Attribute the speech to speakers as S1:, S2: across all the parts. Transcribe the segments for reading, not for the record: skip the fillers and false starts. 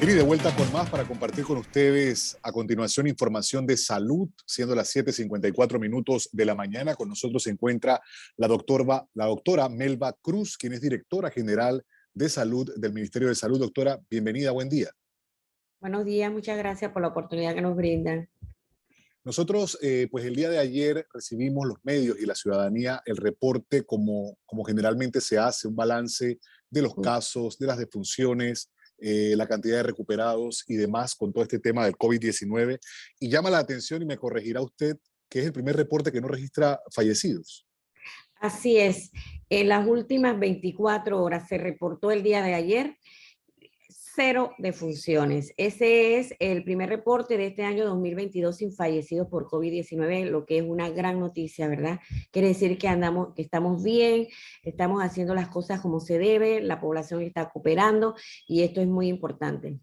S1: Y de vuelta con más para compartir con ustedes a continuación información de salud, siendo las 7:54 de la mañana. Con nosotros se encuentra la doctora Melba Cruz, quien es directora general de salud del Ministerio de Salud. Doctora, bienvenida, buen día.
S2: Buenos días, muchas gracias por la oportunidad que nos brindan.
S1: Nosotros, pues el día de ayer recibimos los medios y la ciudadanía el reporte como generalmente se hace, un balance de los casos, de las defunciones, la cantidad de recuperados y demás con todo este tema del COVID-19. Y llama la atención, y me corregirá usted, que es el primer reporte que no registra fallecidos.
S2: Así es, en las últimas 24 horas se reportó el día de ayer 0 defunciones. Ese es el primer reporte de este año 2022 sin fallecidos por COVID-19, lo que es una gran noticia, ¿verdad? Quiere decir que estamos bien, estamos haciendo las cosas como se debe, la población está cooperando y esto es muy importante.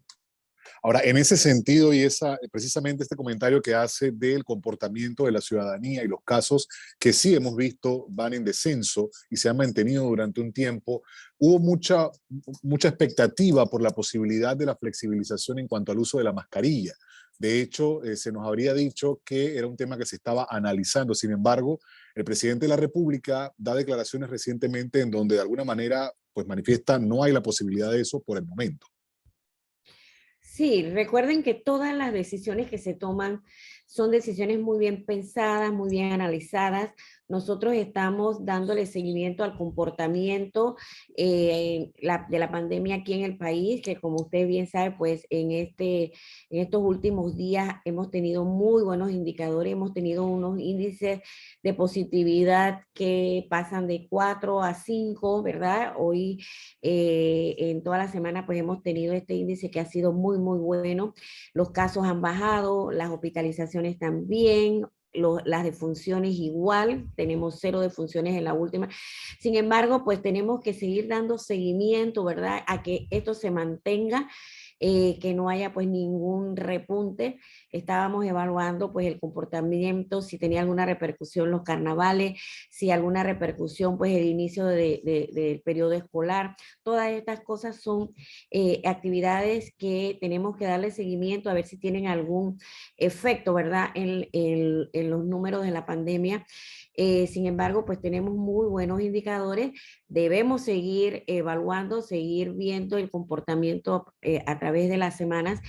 S1: Ahora, en ese sentido, y precisamente este comentario que hace del comportamiento de la ciudadanía y los casos que sí hemos visto van en descenso y se han mantenido durante un tiempo, hubo mucha expectativa por la posibilidad de la flexibilización en cuanto al uso de la mascarilla. De hecho, se nos habría dicho que era un tema que se estaba analizando. Sin embargo, el presidente de la República da declaraciones recientemente en donde de alguna manera pues manifiesta no hay la posibilidad de eso por el momento.
S2: Sí, recuerden que todas las decisiones que se toman son decisiones muy bien pensadas, muy bien analizadas. Nosotros estamos dándole seguimiento al comportamiento de la pandemia aquí en el país, que como usted bien sabe, pues en estos últimos días hemos tenido muy buenos indicadores, hemos tenido unos índices de positividad que pasan de 4 a 5, ¿verdad? Hoy en toda la semana pues hemos tenido este índice que ha sido muy, muy bueno. Los casos han bajado, las hospitalizaciones también, las defunciones igual, tenemos 0 defunciones en la última. Sin embargo, pues tenemos que seguir dando seguimiento, ¿verdad? A que esto se mantenga, que no haya pues ningún repunte. Estábamos evaluando pues el comportamiento, si tenía alguna repercusión los carnavales, si alguna repercusión pues el inicio del periodo escolar. Todas estas cosas son actividades que tenemos que darle seguimiento a ver si tienen algún efecto, ¿verdad? En los números de la pandemia. Sin embargo, pues tenemos muy buenos indicadores. Debemos seguir evaluando, seguir viendo el comportamiento a través de las semanas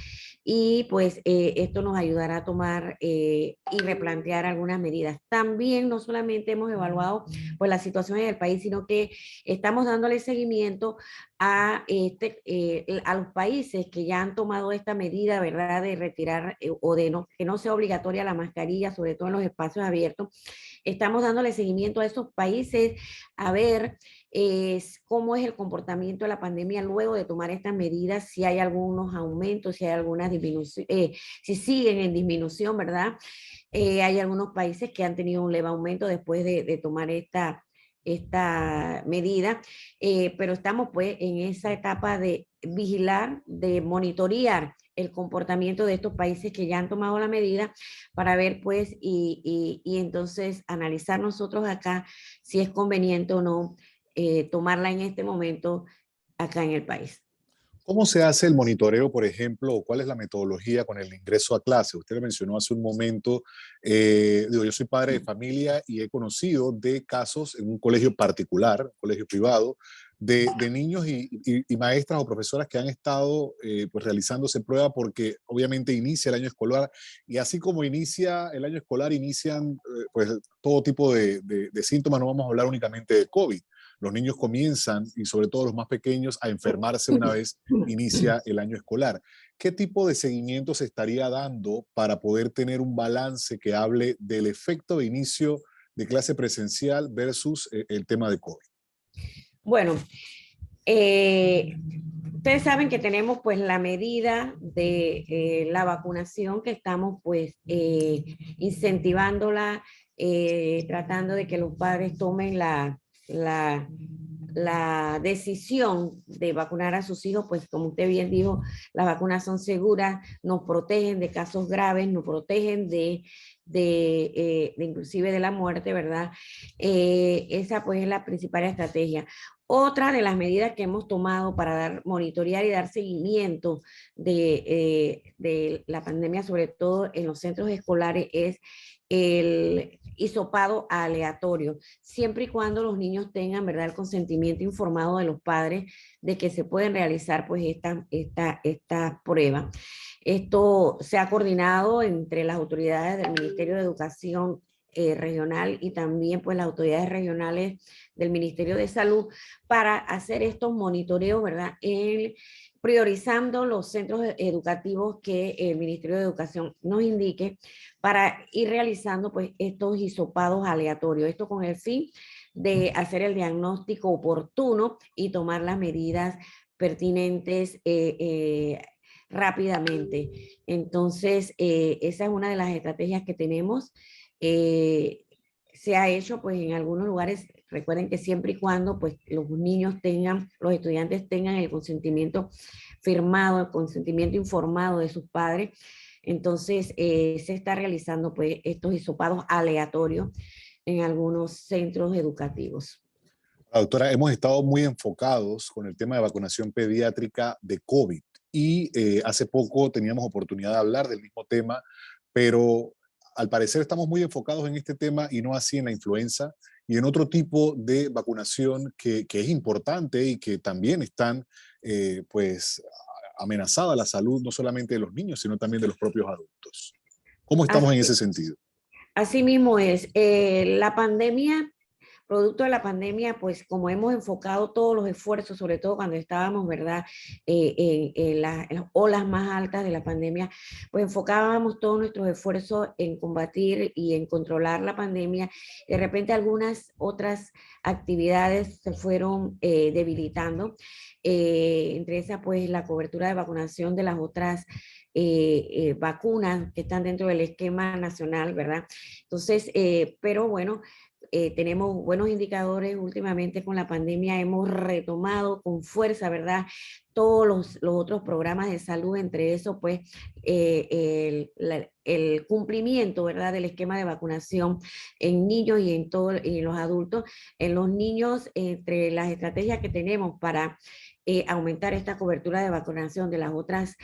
S2: y pues esto nos ayudará a tomar y replantear algunas medidas. También no solamente hemos evaluado pues la situación en el país, sino que estamos dándole seguimiento a los países que ya han tomado esta medida, ¿verdad?, de retirar o de que no sea obligatoria la mascarilla, sobre todo en los espacios abiertos. Estamos dándole seguimiento a esos países a ver cómo es el comportamiento de la pandemia luego de tomar estas medidas, si hay algunos aumentos, si hay algunas disminuciones, si siguen en disminución, ¿verdad? Hay algunos países que han tenido un leve aumento después de tomar esta medida, pero estamos pues en esa etapa de vigilar, de monitorear el comportamiento de estos países que ya han tomado la medida para ver pues y entonces analizar nosotros acá si es conveniente o no tomarla en este momento acá en el país.
S1: ¿Cómo se hace el monitoreo, por ejemplo, o cuál es la metodología con el ingreso a clase? Usted lo mencionó hace un momento. Yo soy padre de familia y he conocido de casos en un colegio particular, un colegio privado, de niños y maestras o profesoras que han estado pues realizándose prueba porque obviamente inicia el año escolar y así como inicia el año escolar, inician pues todo tipo de síntomas. No vamos a hablar únicamente de COVID. Los niños comienzan, y sobre todo los más pequeños, a enfermarse una vez inicia el año escolar. ¿Qué tipo de seguimiento se estaría dando para poder tener un balance que hable del efecto de inicio de clase presencial versus el tema de COVID?
S2: Bueno, eh, ustedes saben que tenemos pues la medida de la vacunación que estamos pues incentivándola, tratando de que los padres tomen la, la decisión de vacunar a sus hijos, pues como usted bien dijo, las vacunas son seguras, nos protegen de casos graves, nos protegen de inclusive de la muerte, ¿verdad? Esa pues es la principal estrategia. Otra de las medidas que hemos tomado para monitorear y dar seguimiento de la pandemia, sobre todo en los centros escolares, es el hisopado aleatorio, siempre y cuando los niños tengan, ¿verdad?, el consentimiento informado de los padres de que se pueden realizar pues esta prueba. Esto se ha coordinado entre las autoridades del Ministerio de Educación regional y también pues las autoridades regionales del Ministerio de Salud para hacer estos monitoreos, ¿verdad? Priorizando los centros educativos que el Ministerio de Educación nos indique para ir realizando pues estos hisopados aleatorios. Esto con el fin de hacer el diagnóstico oportuno y tomar las medidas pertinentes rápidamente. Entonces, esa es una de las estrategias que tenemos. Se ha hecho pues en algunos lugares, recuerden que siempre y cuando pues los niños tengan, los estudiantes tengan el consentimiento firmado, el consentimiento informado de sus padres, entonces se está realizando pues estos hisopados aleatorios en algunos centros educativos.
S1: Doctora, hemos estado muy enfocados con el tema de vacunación pediátrica de COVID y hace poco teníamos oportunidad de hablar del mismo tema, pero al parecer estamos muy enfocados en este tema y no así en la influenza y en otro tipo de vacunación que es importante y que también están pues amenazada la salud no solamente de los niños, sino también de los propios adultos. ¿Cómo estamos en ese sentido?
S2: Así mismo es. La pandemia, producto de la pandemia, pues como hemos enfocado todos los esfuerzos, sobre todo cuando estábamos, ¿verdad?, en las olas más altas de la pandemia, pues enfocábamos todos nuestros esfuerzos en combatir y en controlar la pandemia. De repente algunas otras actividades se fueron debilitando. Entre esas, pues la cobertura de vacunación de las otras vacunas que están dentro del esquema nacional, ¿verdad? Entonces, pero bueno, tenemos buenos indicadores últimamente con la pandemia, hemos retomado con fuerza, ¿verdad?, todos los otros programas de salud, entre eso, pues, el cumplimiento, ¿verdad?, del esquema de vacunación en niños y en los adultos. En los niños, entre las estrategias que tenemos para aumentar esta cobertura de vacunación de las otras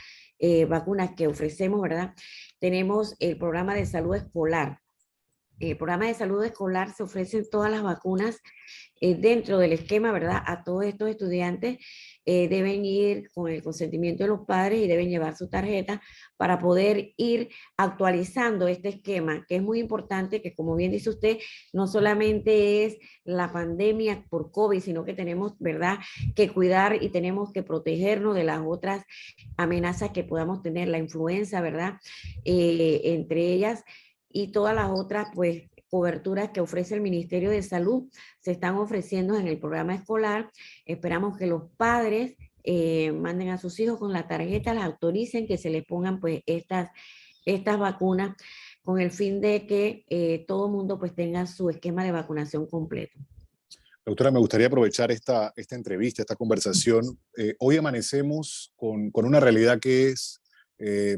S2: vacunas que ofrecemos, ¿verdad?, tenemos el programa de salud escolar. El programa de salud escolar se ofrecen todas las vacunas dentro del esquema, ¿verdad? A todos estos estudiantes deben ir con el consentimiento de los padres y deben llevar su tarjeta para poder ir actualizando este esquema, que es muy importante, que como bien dice usted, no solamente es la pandemia por COVID, sino que tenemos, ¿verdad?, que cuidar y tenemos que protegernos de las otras amenazas que podamos tener, la influenza, ¿verdad? Entre ellas y todas las otras, pues, coberturas que ofrece el Ministerio de Salud se están ofreciendo en el programa escolar. Esperamos que los padres manden a sus hijos con la tarjeta, las autoricen, que se les pongan pues estas vacunas con el fin de que todo el mundo pues tenga su esquema de vacunación completo.
S1: Doctora, me gustaría aprovechar esta entrevista, esta conversación. Hoy amanecemos con una realidad que es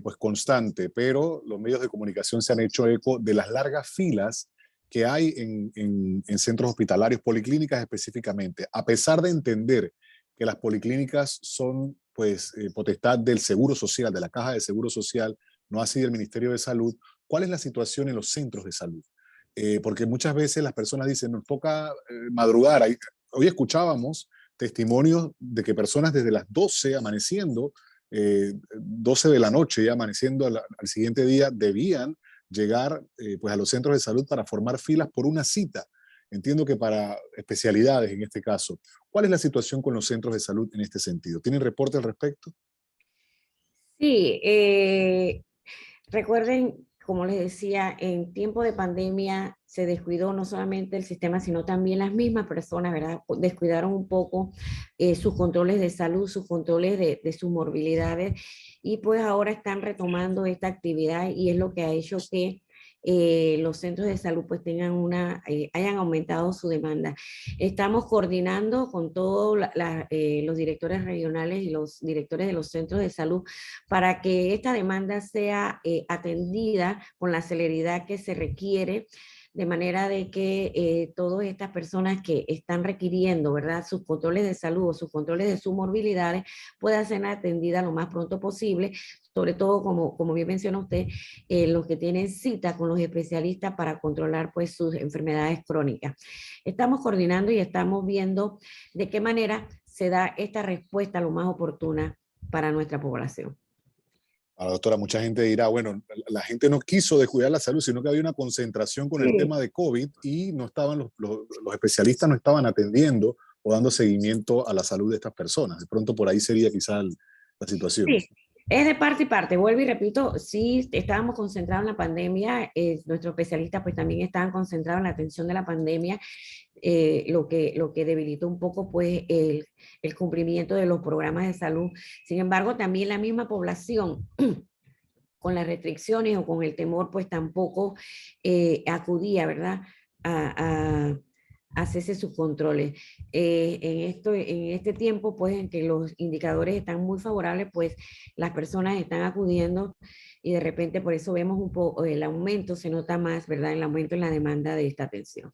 S1: pues constante, pero los medios de comunicación se han hecho eco de las largas filas que hay en centros hospitalarios, policlínicas específicamente, a pesar de entender que las policlínicas son pues potestad del Seguro Social, de la Caja de Seguro Social, no así del Ministerio de Salud. ¿Cuál es la situación en los centros de salud? Porque muchas veces las personas dicen, nos toca madrugar. Hoy escuchábamos testimonios de que personas desde las 12 amaneciendo, 12 de la noche ya amaneciendo al siguiente día, debían llegar pues a los centros de salud para formar filas por una cita. Entiendo que para especialidades en este caso. ¿Cuál es la situación con los centros de salud en este sentido? ¿Tienen reporte al respecto?
S2: Sí, recuerden, como les decía, en tiempo de pandemia se descuidó no solamente el sistema, sino también las mismas personas, ¿verdad? Descuidaron un poco sus controles de salud, sus controles de sus morbilidades, y pues ahora están retomando esta actividad y es lo que ha hecho que los centros de salud pues tengan hayan aumentado su demanda. Estamos coordinando con todos los directores regionales y los directores de los centros de salud para que esta demanda sea atendida con la celeridad que se requiere. de manera de que todas estas personas que están requiriendo, ¿verdad?, sus controles de salud o sus controles de sus morbilidades puedan ser atendidas lo más pronto posible, sobre todo, como bien menciona usted, los que tienen cita con los especialistas para controlar pues sus enfermedades crónicas. Estamos coordinando y estamos viendo de qué manera se da esta respuesta lo más oportuna para nuestra población.
S1: Ahora, doctora, mucha gente dirá, bueno, la gente no quiso descuidar la salud, sino que había una concentración con el
S2: Sí,
S1: tema de COVID y no estaban los especialistas no estaban atendiendo o dando seguimiento a la salud de estas personas. De pronto por ahí sería quizá la situación.
S2: sí, es de parte y parte. Vuelvo y repito, sí estábamos concentrados en la pandemia, nuestros especialistas pues también estaban concentrados en la atención de la pandemia, lo que debilitó un poco pues el cumplimiento de los programas de salud. Sin embargo, también la misma población con las restricciones o con el temor, pues tampoco acudía, ¿verdad?, a hacerse sus controles. En este tiempo, pues en que los indicadores están muy favorables, pues las personas están acudiendo y de repente por eso vemos un poco el aumento, se nota más, ¿verdad?, el aumento en la demanda de esta atención.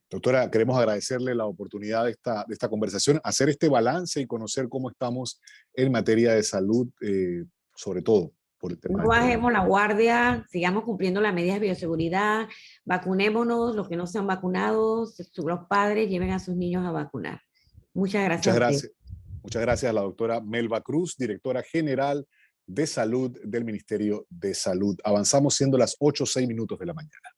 S1: Doctora, queremos agradecerle la oportunidad de esta conversación, hacer este balance y conocer cómo estamos en materia de salud, sobre todo por el tema
S2: No
S1: del COVID.
S2: bajemos la guardia, sigamos cumpliendo las medidas de bioseguridad, vacunémonos, los que no sean vacunados, los padres lleven a sus niños a vacunar. Muchas gracias
S1: Muchas
S2: a usted.
S1: gracias. Muchas gracias a la doctora Melba Cruz, directora general de salud del Ministerio de Salud. Avanzamos siendo las 8:06 de la mañana.